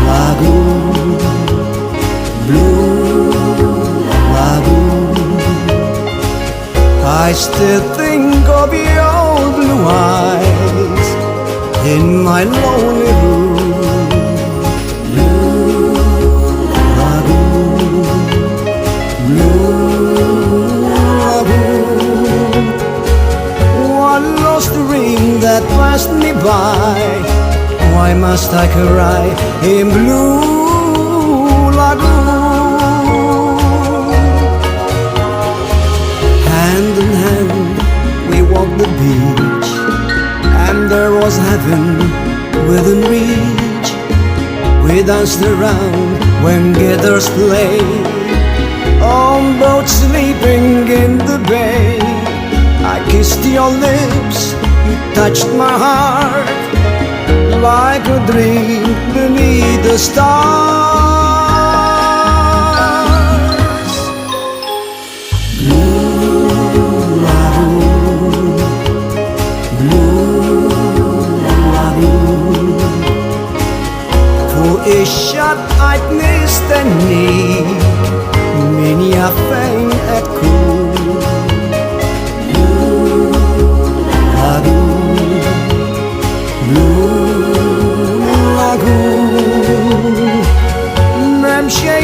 lagoon, blue lagoon. I still think of your blue eyes in my lonely room. Blue lagoon, blue lagoon. One lost ring that passed me by. Why must I cry in blue lagoon? Hand in hand we walked the beach, and there was heaven within reach. We danced around when gators play, on boats sleeping in the bay. I kissed your lips, you touched my heart, like a dream beneath the stars. Blue lagoon, blue lagoon. Voor is shut uit mist en nik, minha fém é cool.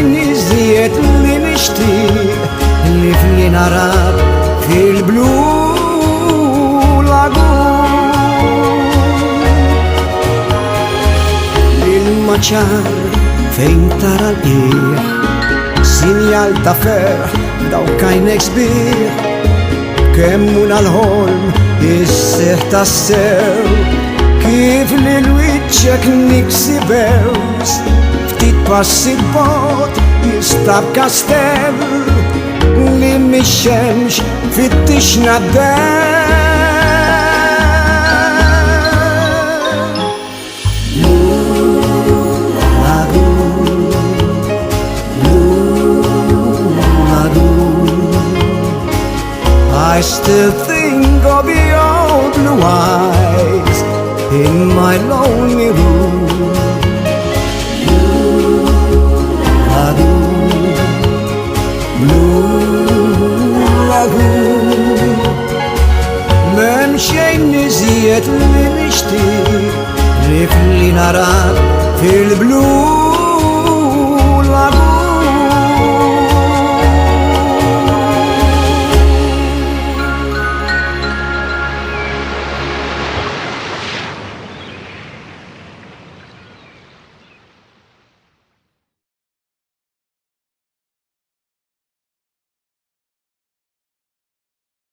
Nizziet li nishtiq li fl-inarab fil-Blue Lagoon. Il-maċar fejn tara l-qiegħ, sinjal ta' ferħ daw kajnek sbieħ, kemmu l-ħolm is-seħ tas-sew, kif li l-wiċċek niksibews. Ftit passi bot jistab kastel li mix-xemx fittixna d-del. Blue lagoon, blue lagoon. I still think of your blue eyes in my lonely room. M'hemm xejn iżjed li nixtieq li fl-inarab fil-Blue